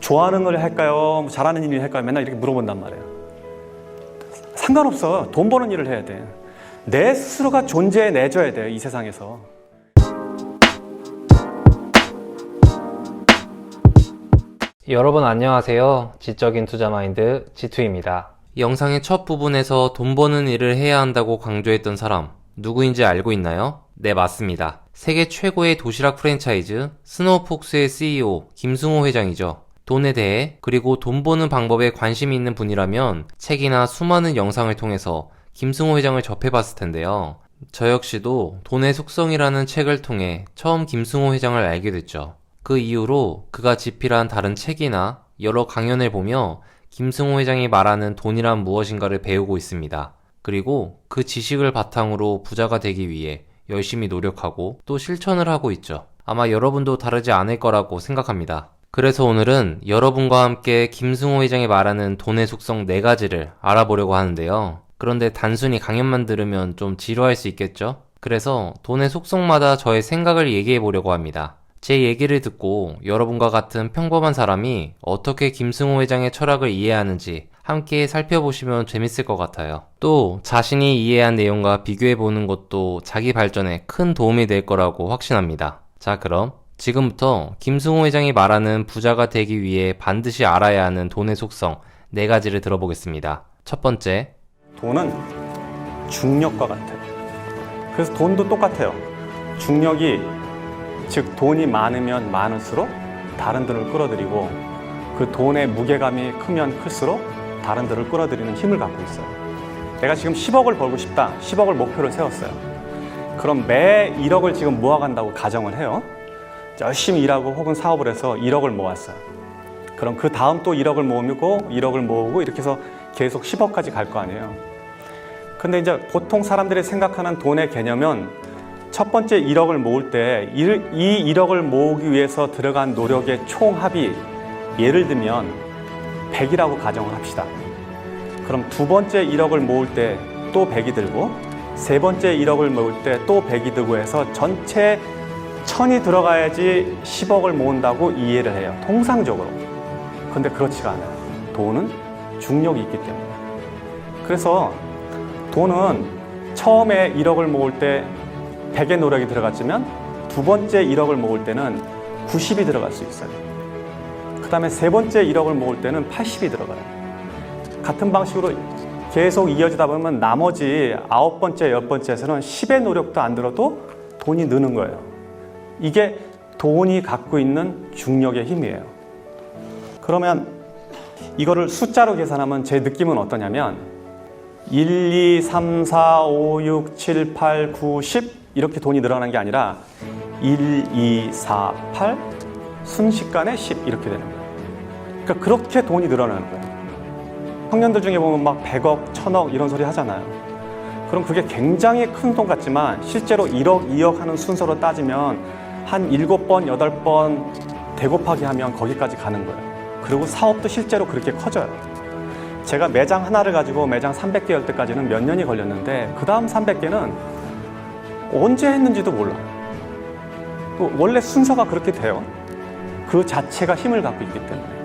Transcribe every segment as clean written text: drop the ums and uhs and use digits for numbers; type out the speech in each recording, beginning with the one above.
좋아하는 걸 할까요? 잘하는 일을 할까요? 맨날 이렇게 물어본단 말이에요. 상관없어. 돈 버는 일을 해야 돼. 내 스스로가 존재해내줘야 돼요, 이 세상에서. 여러분 안녕하세요. 지적인 투자마인드 지투입니다. 영상의 첫 부분에서 돈 버는 일을 해야 한다고 강조했던 사람 누구인지 알고 있나요? 네, 맞습니다. 세계 최고의 도시락 프랜차이즈 스노우폭스의 CEO 김승호 회장이죠. 돈에 대해 그리고 돈 버는 방법에 관심이 있는 분이라면 책이나 수많은 영상을 통해서 김승호 회장을 접해봤을 텐데요. 저 역시도 돈의 속성이라는 책을 통해 처음 김승호 회장을 알게 됐죠. 그 이후로 그가 집필한 다른 책이나 여러 강연을 보며 김승호 회장이 말하는 돈이란 무엇인가를 배우고 있습니다. 그리고 그 지식을 바탕으로 부자가 되기 위해 열심히 노력하고 또 실천을 하고 있죠. 아마 여러분도 다르지 않을 거라고 생각합니다. 그래서 오늘은 여러분과 함께 김승호 회장이 말하는 돈의 속성 4가지를 알아보려고 하는데요. 그런데 단순히 강연만 들으면 좀 지루할 수 있겠죠? 그래서 돈의 속성마다 저의 생각을 얘기해 보려고 합니다. 제 얘기를 듣고 여러분과 같은 평범한 사람이 어떻게 김승호 회장의 철학을 이해하는지 함께 살펴보시면 재밌을 것 같아요. 또 자신이 이해한 내용과 비교해보는 것도 자기 발전에 큰 도움이 될 거라고 확신합니다. 자, 그럼 지금부터 김승호 회장이 말하는 부자가 되기 위해 반드시 알아야 하는 돈의 속성 4가지를 들어보겠습니다. 첫 번째, 돈은 중력과 같아요. 그래서 돈도 똑같아요. 중력이, 즉 돈이 많으면 많을수록 다른 돈을 끌어들이고 그 돈의 무게감이 크면 클수록 다른 돈을 끌어들이는 힘을 갖고 있어요. 내가 지금 10억을 벌고 싶다. 10억을 목표를 세웠어요. 그럼 매 1억을 지금 모아간다고 가정을 해요. 열심히 일하고 혹은 사업을 해서 1억을 모았어요. 그럼 그 다음 또 1억을 모으고 1억을 모으고 이렇게 해서 계속 10억까지 갈 거 아니에요. 근데 이제 보통 사람들이 생각하는 돈의 개념은 첫 번째 1억을 모을 때 이 1억을 모으기 위해서 들어간 노력의 총합이 예를 들면 100이라고 가정을 합시다. 그럼 두 번째 1억을 모을 때 또 100이 들고 세 번째 1억을 모을 때 또 100이 들고 해서 전체 1000이 들어가야지 10억을 모은다고 이해를 해요. 통상적으로. 근데 그렇지가 않아요. 돈은 중력이 있기 때문에. 그래서 돈은 처음에 1억을 모을 때 100의 노력이 들어갔지만 두 번째 1억을 모을 때는 90이 들어갈 수 있어요. 그 다음에 세 번째 1억을 모을 때는 80이 들어가요. 같은 방식으로 계속 이어지다 보면 나머지 9번째, 10번째에서는 10의 노력도 안 들어도 돈이 느는 거예요. 이게 돈이 갖고 있는 중력의 힘이에요. 그러면 이거를 숫자로 계산하면 제 느낌은 어떠냐면 1, 2, 3, 4, 5, 6, 7, 8, 9, 10 이렇게 돈이 늘어나는 게 아니라 1, 2, 4, 8 순식간에 10 이렇게 되는 거예요. 그러니까 그렇게 돈이 늘어나는 거예요. 청년들 중에 보면 막 100억, 1000억 이런 소리 하잖아요. 그럼 그게 굉장히 큰 돈 같지만 실제로 1억, 2억 하는 순서로 따지면 한 7번, 8번 대곱하기 하면 거기까지 가는 거예요. 그리고 사업도 실제로 그렇게 커져요. 제가 매장 하나를 가지고 매장 300개 열 때까지는 몇 년이 걸렸는데 그 다음 300개는 언제 했는지도 몰라요. 원래 순서가 그렇게 돼요. 그 자체가 힘을 갖고 있기 때문에.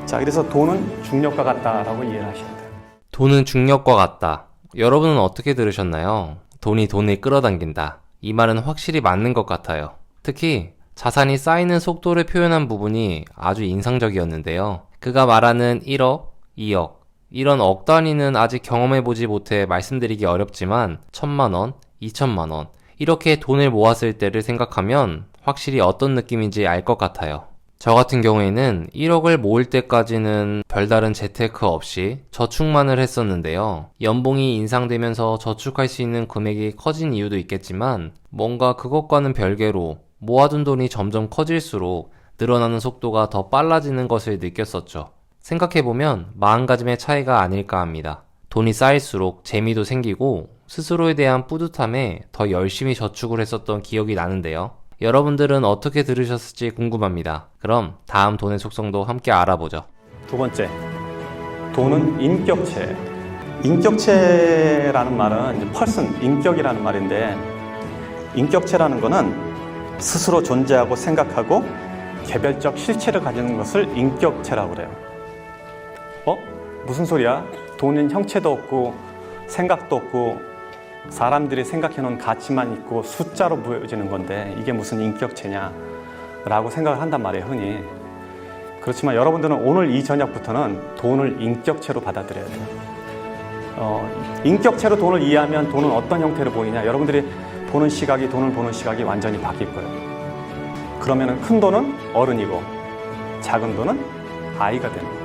자, 그래서 돈은 중력과 같다라고 이해를 하셔야 돼요. 돈은 중력과 같다. 여러분은 어떻게 들으셨나요? 돈이 돈을 끌어당긴다. 이 말은 확실히 맞는 것 같아요. 특히 자산이 쌓이는 속도를 표현한 부분이 아주 인상적이었는데요. 그가 말하는 1억, 2억, 이런 억 단위는 아직 경험해보지 못해 말씀드리기 어렵지만 1000만원, 2000만원 이렇게 돈을 모았을 때를 생각하면 확실히 어떤 느낌인지 알 것 같아요. 저 같은 경우에는 1억을 모을 때까지는 별다른 재테크 없이 저축만을 했었는데요. 연봉이 인상되면서 저축할 수 있는 금액이 커진 이유도 있겠지만 뭔가 그것과는 별개로 모아둔 돈이 점점 커질수록 늘어나는 속도가 더 빨라지는 것을 느꼈었죠. 생각해보면 마음가짐의 차이가 아닐까 합니다. 돈이 쌓일수록 재미도 생기고 스스로에 대한 뿌듯함에 더 열심히 저축을 했었던 기억이 나는데요. 여러분들은 어떻게 들으셨을지 궁금합니다. 그럼 다음 돈의 속성도 함께 알아보죠. 두 번째, 돈은 인격체예요. 인격체라는 말은 이제 person, 인격이라는 말인데 인격체라는 거는 스스로 존재하고 생각하고 개별적 실체를 가지는 것을 인격체라고 그래요. 무슨 소리야? 돈은 형체도 없고 생각도 없고 사람들이 생각해놓은 가치만 있고 숫자로 보여지는 건데 이게 무슨 인격체냐 라고 생각을 한단 말이에요, 흔히. 그렇지만 여러분들은 오늘 이 저녁부터는 돈을 인격체로 받아들여야 돼요. 인격체로 돈을 이해하면 돈은 어떤 형태로 보이냐, 여러분들이 돈을 보는 시각이 완전히 바뀔 거예요. 그러면 큰 돈은 어른이고 작은 돈은 아이가 되는 거예요.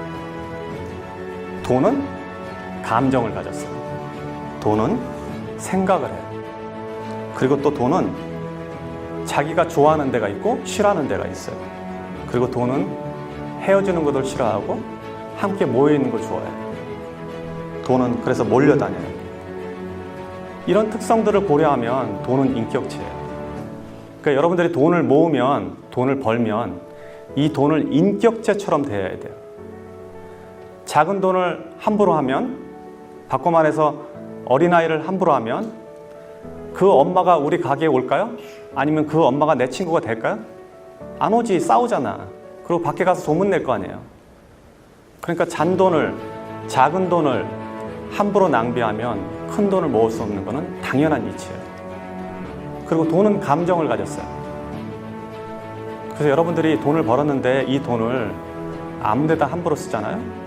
돈은 감정을 가졌어요. 돈은 생각을 해요. 그리고 또 돈은 자기가 좋아하는 데가 있고 싫어하는 데가 있어요. 그리고 돈은 헤어지는 것을 싫어하고 함께 모여있는 걸 좋아해요. 돈은 그래서 몰려다녀요. 이런 특성들을 고려하면 돈은 인격체예요. 그러니까 여러분들이 돈을 모으면, 돈을 벌면 이 돈을 인격체처럼 대해야 돼요. 작은 돈을 함부로 하면, 바꿔 말해서 어린아이를 함부로 하면 그 엄마가 우리 가게에 올까요? 아니면 그 엄마가 내 친구가 될까요? 안 오지, 싸우잖아. 그리고 밖에 가서 소문낼 거 아니에요. 그러니까 잔돈을, 작은 돈을 함부로 낭비하면 큰 돈을 모을 수 없는 것은 당연한 이치예요. 그리고 돈은 감정을 가졌어요. 그래서 여러분들이 돈을 벌었는데 이 돈을 아무 데다 함부로 쓰잖아요.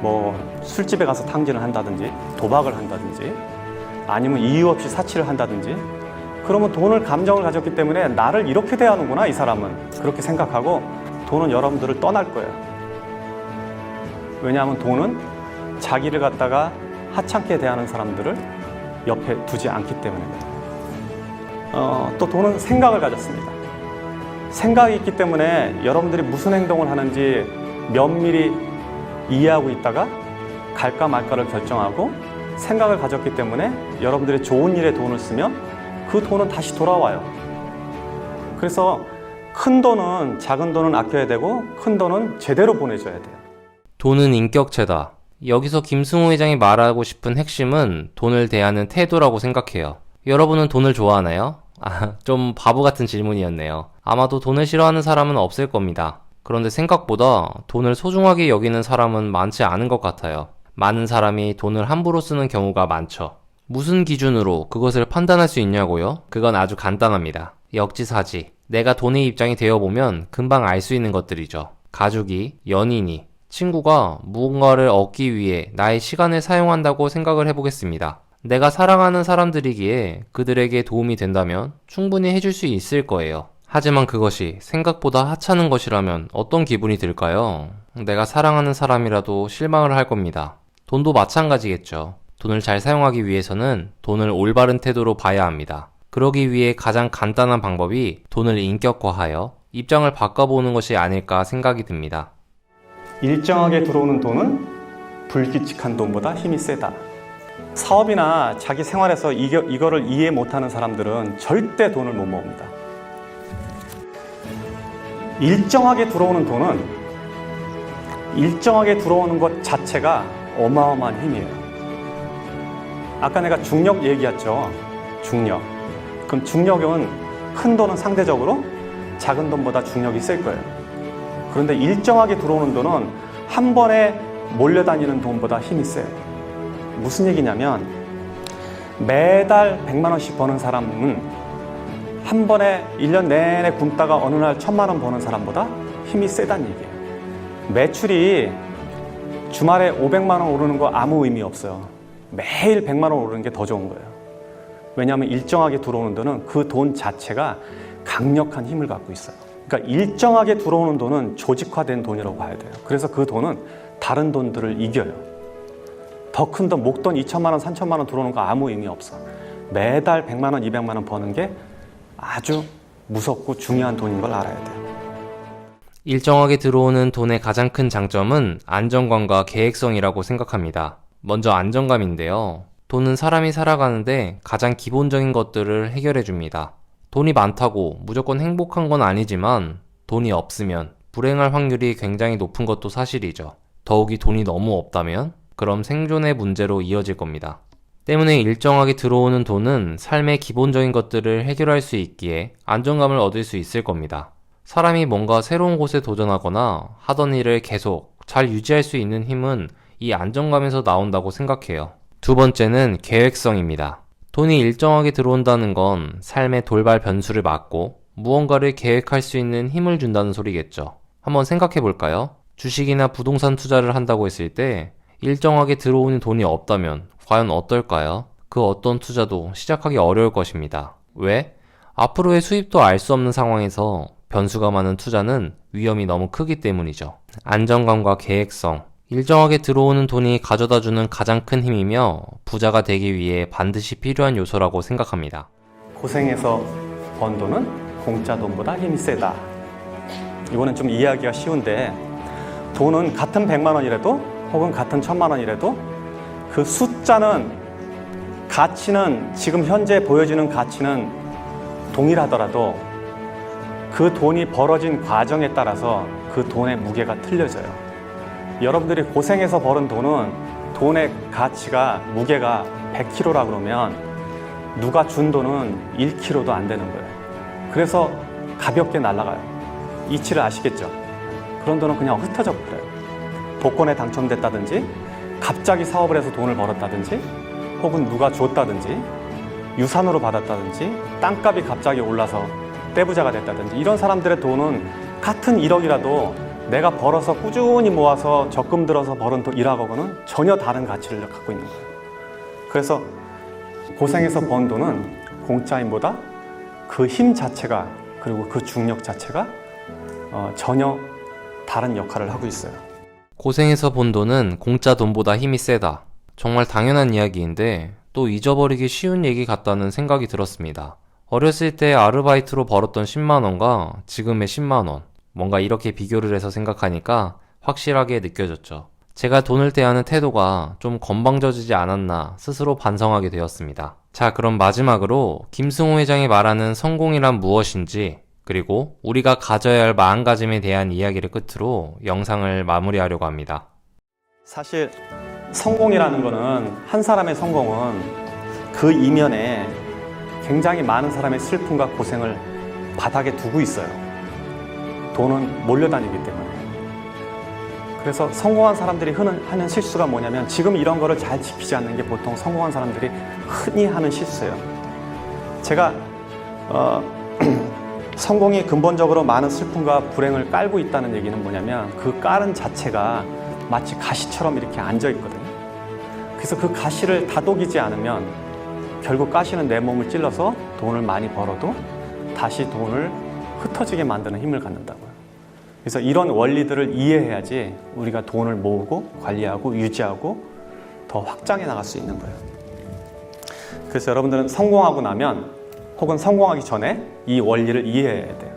뭐 술집에 가서 탕진을 한다든지 도박을 한다든지 아니면 이유 없이 사치를 한다든지, 그러면 돈을 감정을 가졌기 때문에 나를 이렇게 대하는구나 이 사람은, 그렇게 생각하고 돈은 여러분들을 떠날 거예요. 왜냐하면 돈은 자기를 갖다가 하찮게 대하는 사람들을 옆에 두지 않기 때문에. 또 돈은 생각을 가졌습니다. 생각이 있기 때문에 여러분들이 무슨 행동을 하는지 면밀히 이해하고 있다가 갈까 말까를 결정하고 생각을 가졌기 때문에 여러분들이 좋은 일에 돈을 쓰면 그 돈은 다시 돌아와요. 그래서 큰 돈은, 작은 돈은 아껴야 되고 큰 돈은 제대로 보내줘야 돼요. 돈은 인격체다. 여기서 김승호 회장이 말하고 싶은 핵심은 돈을 대하는 태도라고 생각해요. 여러분은 돈을 좋아하나요? 좀 바보 같은 질문이었네요. 아마도 돈을 싫어하는 사람은 없을 겁니다. 그런데 생각보다 돈을 소중하게 여기는 사람은 많지 않은 것 같아요. 많은 사람이 돈을 함부로 쓰는 경우가 많죠. 무슨 기준으로 그것을 판단할 수 있냐고요? 그건 아주 간단합니다. 역지사지. 내가 돈의 입장이 되어보면 금방 알 수 있는 것들이죠. 가족이, 연인이, 친구가 무언가를 얻기 위해 나의 시간을 사용한다고 생각을 해보겠습니다. 내가 사랑하는 사람들이기에 그들에게 도움이 된다면 충분히 해줄 수 있을 거예요. 하지만 그것이 생각보다 하찮은 것이라면 어떤 기분이 들까요? 내가 사랑하는 사람이라도 실망을 할 겁니다. 돈도 마찬가지겠죠. 돈을 잘 사용하기 위해서는 돈을 올바른 태도로 봐야 합니다. 그러기 위해 가장 간단한 방법이 돈을 인격화하여 입장을 바꿔보는 것이 아닐까 생각이 듭니다. 일정하게 들어오는 돈은 불규칙한 돈보다 힘이 세다. 사업이나 자기 생활에서 이거를 이해 못하는 사람들은 절대 돈을 못 모읍니다. 일정하게 들어오는 돈은 일정하게 들어오는 것 자체가 어마어마한 힘이에요. 아까 내가 중력 얘기했죠. 중력. 그럼 중력은 큰 돈은 상대적으로 작은 돈보다 중력이 셀 거예요. 그런데 일정하게 들어오는 돈은 한 번에 몰려다니는 돈보다 힘이 세요. 무슨 얘기냐면 매달 100만 원씩 버는 사람은 한 번에 1년 내내 굶다가 어느 날 1000만 원 버는 사람보다 힘이 세다는 얘기예요. 매출이 주말에 500만 원 오르는 거 아무 의미 없어요. 매일 100만 원 오르는 게 더 좋은 거예요. 왜냐하면 일정하게 들어오는 돈은 그 돈 자체가 강력한 힘을 갖고 있어요. 그러니까 일정하게 들어오는 돈은 조직화된 돈이라고 봐야 돼요. 그래서 그 돈은 다른 돈들을 이겨요. 더 큰 돈, 목돈 2천만 원, 3천만 원 들어오는 거 아무 의미 없어. 매달 100만 원, 200만 원 버는 게 아주 무섭고 중요한 돈인 걸 알아야 돼요. 일정하게 들어오는 돈의 가장 큰 장점은 안정감과 계획성이라고 생각합니다. 먼저 안정감인데요. 돈은 사람이 살아가는데 가장 기본적인 것들을 해결해 줍니다. 돈이 많다고 무조건 행복한 건 아니지만 돈이 없으면 불행할 확률이 굉장히 높은 것도 사실이죠. 더욱이 돈이 너무 없다면 그럼 생존의 문제로 이어질 겁니다. 때문에 일정하게 들어오는 돈은 삶의 기본적인 것들을 해결할 수 있기에 안정감을 얻을 수 있을 겁니다. 사람이 뭔가 새로운 곳에 도전하거나 하던 일을 계속 잘 유지할 수 있는 힘은 이 안정감에서 나온다고 생각해요. 두 번째는 계획성입니다. 돈이 일정하게 들어온다는 건 삶의 돌발 변수를 막고 무언가를 계획할 수 있는 힘을 준다는 소리겠죠. 한번 생각해 볼까요? 주식이나 부동산 투자를 한다고 했을 때 일정하게 들어오는 돈이 없다면 과연 어떨까요? 그 어떤 투자도 시작하기 어려울 것입니다. 왜? 앞으로의 수입도 알 수 없는 상황에서 변수가 많은 투자는 위험이 너무 크기 때문이죠. 안정감과 계획성, 일정하게 들어오는 돈이 가져다주는 가장 큰 힘이며 부자가 되기 위해 반드시 필요한 요소라고 생각합니다. 고생해서 번 돈은 공짜 돈보다 힘이 세다. 이거는 좀 이해하기가 쉬운데, 돈은 같은 100만 원이라도 혹은 같은 1000만 원이라도 그 숫자는, 가치는, 지금 현재 보여지는 가치는 동일하더라도 그 돈이 벌어진 과정에 따라서 그 돈의 무게가 틀려져요. 여러분들이 고생해서 벌은 돈은 돈의 가치가, 무게가 100kg라 그러면 누가 준 돈은 1kg도 안 되는 거예요. 그래서 가볍게 날아가요. 이치를 아시겠죠? 그런 돈은 그냥 흩어져 버려요. 복권에 당첨됐다든지, 갑자기 사업을 해서 돈을 벌었다든지, 혹은 누가 줬다든지, 유산으로 받았다든지, 땅값이 갑자기 올라서 떼부자가 됐다든지, 이런 사람들의 돈은 같은 1억이라도 내가 벌어서 꾸준히 모아서 적금 들어서 벌은 돈이라고는 전혀 다른 가치를 갖고 있는 거예요. 그래서 고생해서 번 돈은 공짜임보다 그 힘 자체가, 그리고 그 중력 자체가 전혀 다른 역할을 하고 있어요. 고생해서 본 돈은 공짜 돈보다 힘이 세다. 정말 당연한 이야기인데 또 잊어버리기 쉬운 얘기 같다는 생각이 들었습니다. 어렸을 때 아르바이트로 벌었던 10만 원과 지금의 10만 원, 뭔가 이렇게 비교를 해서 생각하니까 확실하게 느껴졌죠. 제가 돈을 대하는 태도가 좀 건방져지지 않았나 스스로 반성하게 되었습니다. 자, 그럼 마지막으로 김승호 회장이 말하는 성공이란 무엇인지, 그리고 우리가 가져야 할 마음가짐에 대한 이야기를 끝으로 영상을 마무리하려고 합니다. 사실 성공이라는 거는, 한 사람의 성공은 그 이면에 굉장히 많은 사람의 슬픔과 고생을 바닥에 두고 있어요. 돈은 몰려다니기 때문에. 그래서 성공한 사람들이 하는 실수가 뭐냐면, 지금 이런 거를 잘 지키지 않는 게 보통 성공한 사람들이 흔히 하는 실수예요. 제가 성공이 근본적으로 많은 슬픔과 불행을 깔고 있다는 얘기는 뭐냐면, 그 깔은 자체가 마치 가시처럼 이렇게 앉아 있거든요. 그래서 그 가시를 다독이지 않으면 결국 가시는 내 몸을 찔러서 돈을 많이 벌어도 다시 돈을 흩어지게 만드는 힘을 갖는다고요. 그래서 이런 원리들을 이해해야지 우리가 돈을 모으고 관리하고 유지하고 더 확장해 나갈 수 있는 거예요. 그래서 여러분들은 성공하고 나면, 혹은 성공하기 전에 이 원리를 이해해야 돼요.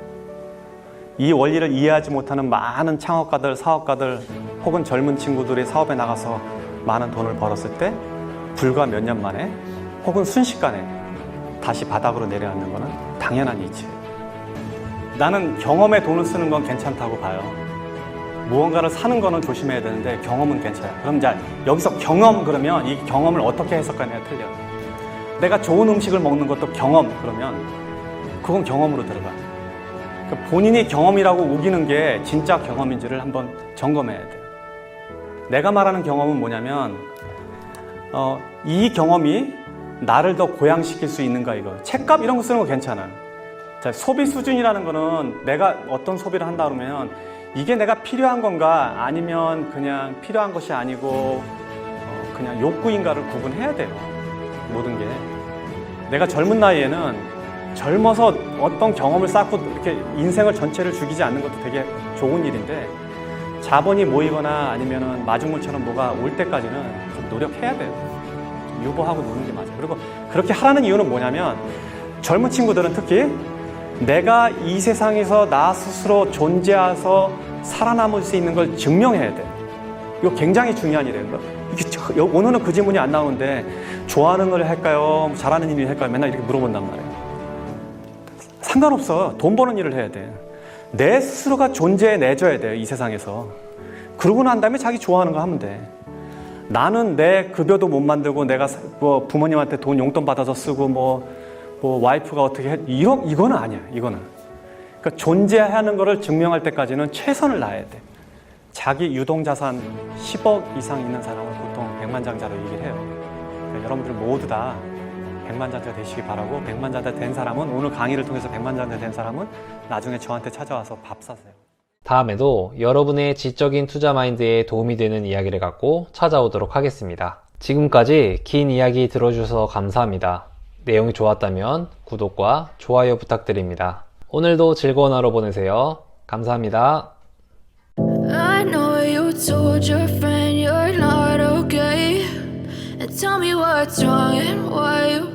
이 원리를 이해하지 못하는 많은 창업가들, 사업가들, 혹은 젊은 친구들이 사업에 나가서 많은 돈을 벌었을 때 불과 몇 년 만에 혹은 순식간에 다시 바닥으로 내려앉는 것은 당연한 이치예요. 나는 경험에 돈을 쓰는 건 괜찮다고 봐요. 무언가를 사는 거는 조심해야 되는데 경험은 괜찮아요. 그럼 이제 여기서 경험, 그러면 이 경험을 어떻게 해석하냐가 틀려요. 내가 좋은 음식을 먹는 것도 경험, 그러면 그건 경험으로 들어가. 그러니까 본인이 경험이라고 우기는 게 진짜 경험인지를 한번 점검해야 돼요. 내가 말하는 경험은 뭐냐면, 이 경험이 나를 더 고양시킬 수 있는가, 이거. 책값 이런 거 쓰는 거 괜찮아요. 자, 소비 수준이라는 거는 내가 어떤 소비를 한다 그러면 이게 내가 필요한 건가, 아니면 그냥 필요한 것이 아니고 그냥 욕구인가를 구분해야 돼요. 모든 게. 내가 젊은 나이에는 젊어서 어떤 경험을 쌓고 이렇게 인생을 전체를 죽이지 않는 것도 되게 좋은 일인데, 자본이 모이거나 아니면은 마중물처럼 뭐가 올 때까지는 좀 노력해야 돼요. 좀 유보하고 노는 게 맞아요. 그리고 그렇게 하라는 이유는 뭐냐면, 젊은 친구들은 특히 내가 이 세상에서 나 스스로 존재해서 살아남을 수 있는 걸 증명해야 돼요. 이거 굉장히 중요한 일이에요. 오늘은 그 질문이 안 나오는데, 좋아하는 걸 할까요? 잘하는 일을 할까요? 맨날 이렇게 물어본단 말이에요. 상관없어. 돈 버는 일을 해야 돼. 내 스스로가 존재해내줘야 돼요, 이 세상에서. 그러고 난 다음에 자기 좋아하는 거 하면 돼. 나는 내 급여도 못 만들고, 내가 뭐 부모님한테 돈 용돈 받아서 쓰고, 뭐 와이프가 어떻게 해, 이거는 아니야, 이거는. 그러니까 존재하는 것을 증명할 때까지는 최선을 다해야 돼. 자기 유동자산 10억 이상 있는 사람은 보통 백만장자로 얘기를 해요. 그러니까 여러분들 모두 다 백만장자 되시기 바라고, 백만장자 된 사람은, 오늘 강의를 통해서 백만장자 된 사람은 나중에 저한테 찾아와서 밥 사세요. 다음에도 여러분의 지적인 투자 마인드에 도움이 되는 이야기를 갖고 찾아오도록 하겠습니다. 지금까지 긴 이야기 들어주셔서 감사합니다. 내용이 좋았다면 구독과 좋아요 부탁드립니다. 오늘도 즐거운 하루 보내세요. 감사합니다. I know you told your friend you're not okay, and tell me what's wrong and why you